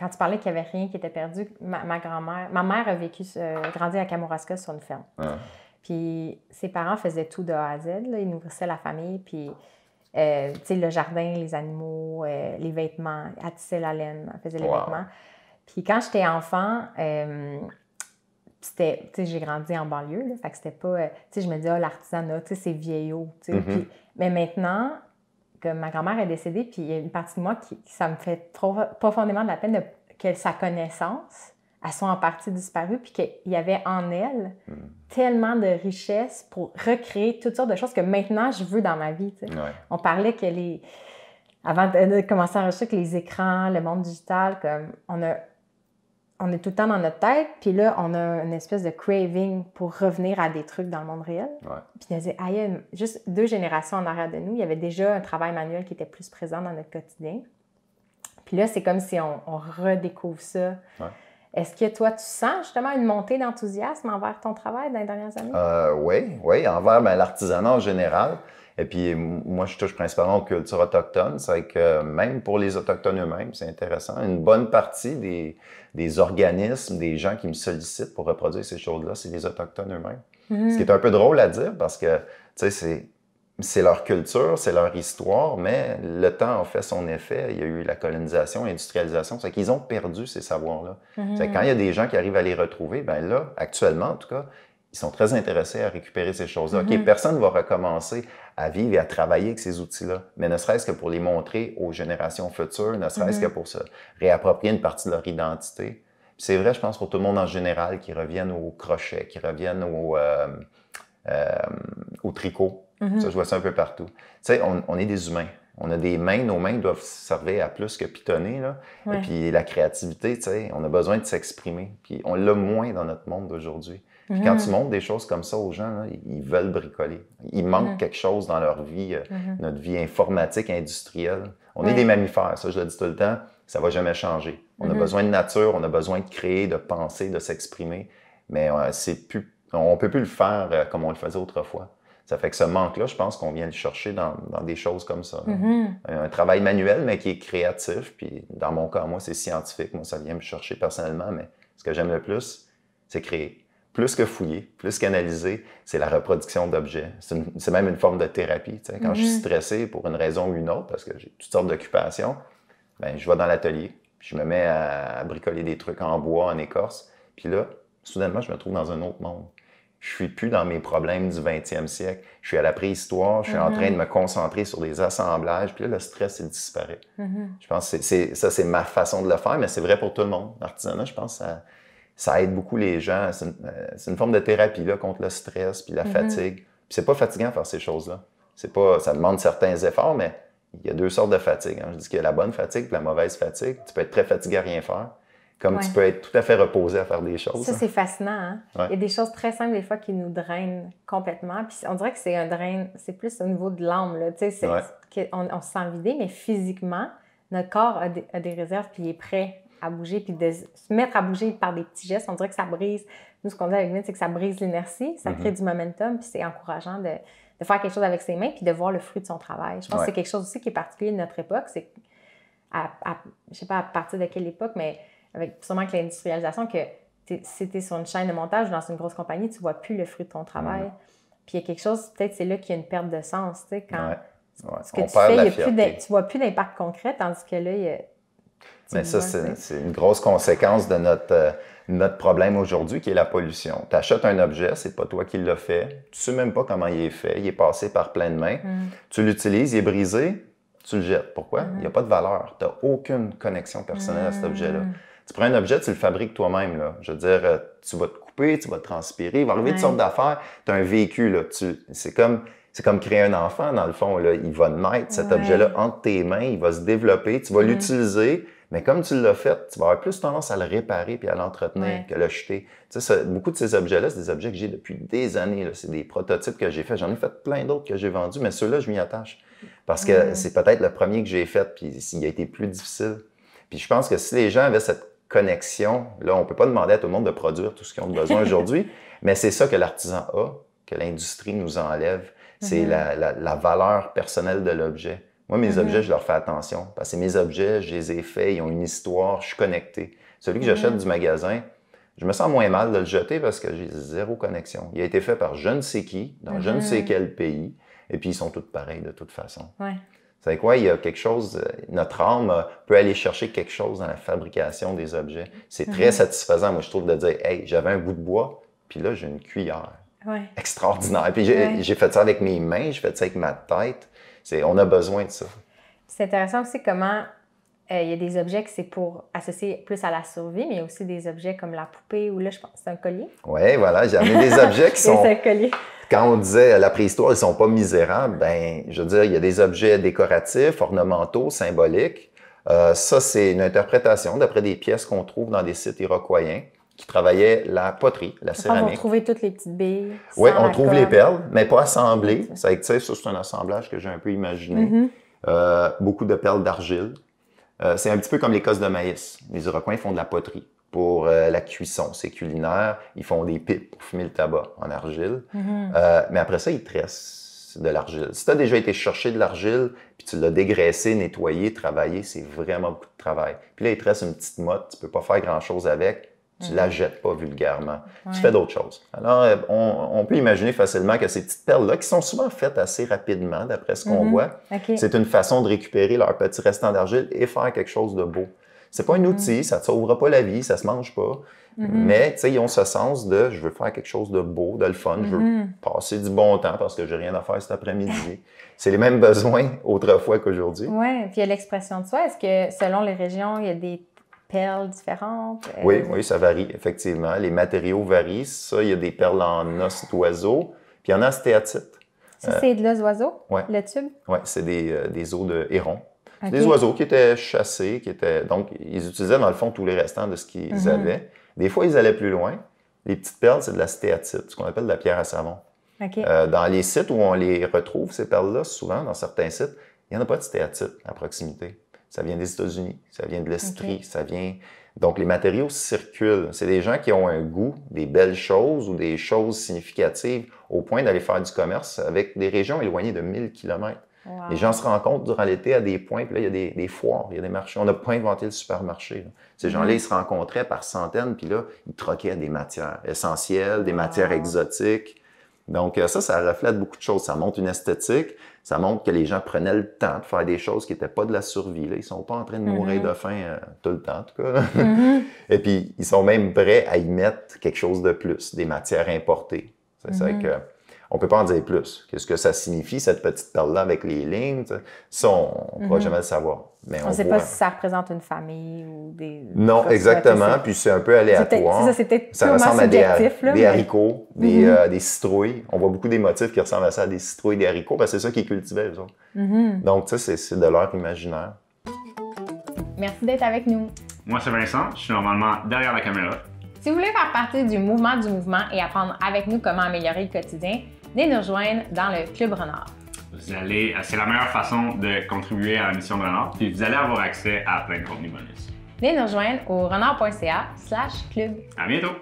quand tu parlais qu'il n'y avait rien qui était perdu, ma grand-mère, ma mère a grandi à Kamouraska sur une ferme. Ah. Puis ses parents faisaient tout de A à Z, là, ils nourrissaient la famille, puis tu sais, le jardin, les animaux, les vêtements, elle tissait la laine, elle faisait les vêtements. Puis quand j'étais enfant, c'était, tu sais, j'ai grandi en banlieue, là, fait que c'était pas, tu sais, je me disais, l'artisanat, tu sais, c'est vieillot, tu sais. Puis, mais maintenant, que ma grand-mère est décédée, puis il y a une partie de moi qui ça me fait profondément de la peine que sa connaissance, elles sont en partie disparues, puis qu'il y avait en elle tellement de richesses pour recréer toutes sortes de choses que maintenant, je veux dans ma vie. Tu sais. Ouais. On parlait que avant de commencer à enregistrer, que les écrans, le monde digital, comme on est tout le temps dans notre tête, puis là, on a une espèce de craving pour revenir à des trucs dans le monde réel. Ouais. Puis on disait, juste 2 générations en arrière de nous, il y avait déjà un travail manuel qui était plus présent dans notre quotidien. Puis là, c'est comme si on redécouvre ça. Ouais. Est-ce que toi, tu sens justement une montée d'enthousiasme envers ton travail dans les dernières années? Oui, envers l'artisanat en général. Et puis, moi, je touche principalement aux cultures autochtones. C'est vrai que même pour les Autochtones eux-mêmes, c'est intéressant. Une bonne partie des organismes, des gens qui me sollicitent pour reproduire ces choses-là, c'est les Autochtones eux-mêmes. Ce qui est un peu drôle à dire parce que, tu sais, c'est leur culture, c'est leur histoire, mais le temps a fait son effet. Il y a eu la colonisation, l'industrialisation. C'est qu'ils ont perdu ces savoirs-là. C'est quand il y a des gens qui arrivent à les retrouver, bien là, actuellement, en tout cas, ils sont très intéressés à récupérer ces choses-là. OK, personne ne va recommencer à vivre et à travailler avec ces outils-là, mais ne serait-ce que pour les montrer aux générations futures, ne serait-ce que pour se réapproprier une partie de leur identité. Puis c'est vrai, je pense, pour tout le monde en général, qui reviennent au crochet, qui reviennent au tricot. Ça, je vois ça un peu partout. Tu sais, on est des humains. On a des mains, nos mains doivent servir à plus que pitonner, là. Ouais. Et puis la créativité, tu sais, on a besoin de s'exprimer. Puis on l'a moins dans notre monde d'aujourd'hui. Puis quand tu montres des choses comme ça aux gens, là, ils veulent bricoler. Il manque quelque chose dans leur vie, notre vie informatique, industrielle. On est des mammifères, ça je le dis tout le temps, ça va jamais changer. On a besoin de nature, on a besoin de créer, de penser, de s'exprimer, mais on peut plus le faire comme on le faisait autrefois. Ça fait que ce manque-là, je pense qu'on vient le chercher dans des choses comme ça. Un travail manuel, mais qui est créatif. Puis dans mon cas, moi, c'est scientifique. Moi, ça vient me chercher personnellement. Mais ce que j'aime le plus, c'est créer. Plus que fouiller, plus qu'analyser, c'est la reproduction d'objets. C'est même une forme de thérapie. Tu sais. Quand je suis stressé pour une raison ou une autre, parce que j'ai toutes sortes d'occupations, ben, je vais dans l'atelier. Puis je me mets à bricoler des trucs en bois, en écorce. Puis là, soudainement, je me trouve dans un autre monde. Je suis plus dans mes problèmes du 20e siècle. Je suis à la préhistoire, je suis en train de me concentrer sur des assemblages, puis là, le stress, il disparaît. Je pense que c'est ma façon de le faire, mais c'est vrai pour tout le monde. L'artisanat, je pense que ça aide beaucoup les gens. C'est une forme de thérapie là, contre le stress puis la fatigue. Puis c'est pas fatigant de faire ces choses-là. Ça demande certains efforts, mais il y a 2 sortes de fatigue. Hein. Je dis qu'il y a la bonne fatigue et la mauvaise fatigue. Tu peux être très fatigué à rien faire. Comme tu peux être tout à fait reposé à faire des choses. Ça, c'est fascinant. Hein? Ouais. Il y a des choses très simples, des fois, qui nous drainent complètement. Puis on dirait que c'est un drain, c'est plus au niveau de l'âme. On se sent vidé, mais physiquement, notre corps a des réserves, puis il est prêt à bouger, puis de se mettre à bouger par des petits gestes. On dirait que ça brise. Nous, ce qu'on dit avec Mine, c'est que ça brise l'inertie, ça crée du momentum, puis c'est encourageant de faire quelque chose avec ses mains, puis de voir le fruit de son travail. Je pense que c'est quelque chose aussi qui est particulier de notre époque. C'est je ne sais pas à partir de quelle époque, mais sûrement avec l'industrialisation, que si tu es sur une chaîne de montage ou dans une grosse compagnie, tu ne vois plus le fruit de ton travail. Puis il y a quelque chose, peut-être c'est là qu'il y a une perte de sens. Tu sais, quand ce que tu fais, tu ne vois plus d'impact concret, tandis que là, mais ça, c'est une grosse conséquence de notre problème aujourd'hui, qui est la pollution. Tu achètes un objet, c'est pas toi qui l'as fait, tu sais même pas comment il est fait, il est passé par plein de mains, tu l'utilises, il est brisé, tu le jettes. Pourquoi? Il n'y a pas de valeur. Tu n'as aucune connexion personnelle à cet objet-là. Tu prends un objet, tu le fabriques toi-même. Là. Je veux dire, tu vas te couper, tu vas te transpirer, il va arriver toutes sortes d'affaires. Tu as un vécu. Là. C'est comme créer un enfant, dans le fond. Là. Il va naître, cet objet-là, entre tes mains, il va se développer, tu vas l'utiliser, mais comme tu l'as fait, tu vas avoir plus tendance à le réparer puis à l'entretenir que le jeter. Tu sais, beaucoup de ces objets-là, c'est des objets que j'ai depuis des années. Là. C'est des prototypes que j'ai faits. J'en ai fait plein d'autres que j'ai vendus, mais ceux-là, je m'y attache. Parce que c'est peut-être le premier que j'ai fait, puis il a été plus difficile. Puis je pense que si les gens avaient cette connexion, là, on ne peut pas demander à tout le monde de produire tout ce qu'ils ont besoin aujourd'hui, mais c'est ça que l'artisan a, que l'industrie nous enlève. C'est la valeur personnelle de l'objet. Moi, mes objets, je leur fais attention. Parce que mes objets, je les ai faits, ils ont une histoire, je suis connecté. Celui que j'achète du magasin, je me sens moins mal de le jeter parce que j'ai zéro connexion. Il a été fait par je ne sais qui, dans je ne sais quel pays, et puis ils sont tous pareils de toute façon. Ouais. C'est quoi? Il y a quelque chose, notre âme peut aller chercher quelque chose dans la fabrication des objets. C'est très satisfaisant, moi, je trouve, de dire « Hey, j'avais un bout de bois, puis là, j'ai une cuillère. » Extraordinaire. Puis j'ai fait ça avec mes mains, j'ai fait ça avec ma tête. On a besoin de ça. C'est intéressant aussi comment il y a des objets que c'est pour associer plus à la survie, mais il y a aussi des objets comme la poupée, ou là, je pense que c'est un collier. Oui, voilà, j'ai amené des objets qui sont... C'est un collier. Quand on disait la préhistoire, ils sont pas misérables, ben, je veux dire, il y a des objets décoratifs, ornementaux, symboliques. Ça, c'est une interprétation d'après des pièces qu'on trouve dans des sites iroquoiens qui travaillaient la poterie, la céramique. On va trouver toutes les petites billes. Oui, on trouve les perles, mais pas assemblées. Ça, c'est un assemblage que j'ai un peu imaginé. Beaucoup de perles d'argile. C'est un petit peu comme les cosses de maïs. Les Iroquois font de la poterie pour la cuisson. C'est culinaire. Ils font des pipes pour fumer le tabac en argile. Mais après ça, ils tressent de l'argile. Si tu as déjà été chercher de l'argile, puis tu l'as dégraissé, nettoyé, travaillé, c'est vraiment beaucoup de travail. Puis là, ils tressent une petite motte. Tu peux pas faire grand-chose avec. Tu la jettes pas vulgairement. Tu fais d'autres choses. Alors, on peut imaginer facilement que ces petites perles-là, qui sont souvent faites assez rapidement, d'après ce qu'on voit, c'est une façon de récupérer leur petit restant d'argile et faire quelque chose de beau. C'est pas un outil, ça ne te sauvera pas la vie, ça se mange pas. Mais, tu sais, ils ont ce sens de « je veux faire quelque chose de beau, de le fun, je veux passer du bon temps parce que j'ai rien à faire cet après-midi. » C'est les mêmes besoins autrefois qu'aujourd'hui. Oui, puis il y a l'expression de soi. Est-ce que, selon les régions, il y a des perles différentes? Oui, ça varie, effectivement. Les matériaux varient. Ça, il y a des perles en os d'oiseau, puis il y en a en stéatite. Ça, c'est de l'os d'oiseau, ouais. Le tube? Oui, c'est des os de héron. Des oiseaux qui étaient chassés, donc ils utilisaient dans le fond tous les restants de ce qu'ils avaient. Des fois, ils allaient plus loin. Les petites perles, c'est de la stéatite, ce qu'on appelle de la pierre à savon. Dans les sites où on les retrouve, ces perles-là, souvent, dans certains sites, il n'y en a pas de stéatite à proximité. Ça vient des États-Unis, ça vient de l'Estrie, ça vient... Donc, les matériaux circulent. C'est des gens qui ont un goût des belles choses ou des choses significatives au point d'aller faire du commerce avec des régions éloignées de 1000 km. Wow. Les gens se rencontrent durant l'été à des points, puis là, il y a des foires, il y a des marchés. On n'a pas inventé le supermarché. Là. Ces gens-là, ils se rencontraient par centaines, puis là, ils troquaient des matières essentielles, des matières exotiques. Donc, ça reflète beaucoup de choses. Ça montre une esthétique, ça montre que les gens prenaient le temps de faire des choses qui n'étaient pas de la survie. Là. Ils ne sont pas en train de mourir de faim tout le temps, en tout cas. Et puis, ils sont même prêts à y mettre quelque chose de plus, des matières importées. C'est ça que... On ne peut pas en dire plus. Qu'est-ce que ça signifie, cette petite perle-là avec les lignes? Ça, on ne pourra jamais le savoir. Mais on ne sait pas si ça représente une famille ou des... Non, exactement. Puis c'est un peu aléatoire. C'est peut-être ça ressemble à des haricots, des citrouilles. On voit beaucoup des motifs qui ressemblent à ça, à des citrouilles, des haricots, parce que c'est ça qu'ils cultivaient, eux autres. Donc, ça, c'est de leur imaginaire. Merci d'être avec nous. Moi, c'est Vincent. Je suis normalement derrière la caméra. Si vous voulez faire partie du mouvement et apprendre avec nous comment améliorer le quotidien, venez nous rejoindre dans le Club Renard. C'est la meilleure façon de contribuer à la mission de Renard, puis vous allez avoir accès à plein de contenus bonus. Venez nous rejoindre au renard.ca/club. À bientôt!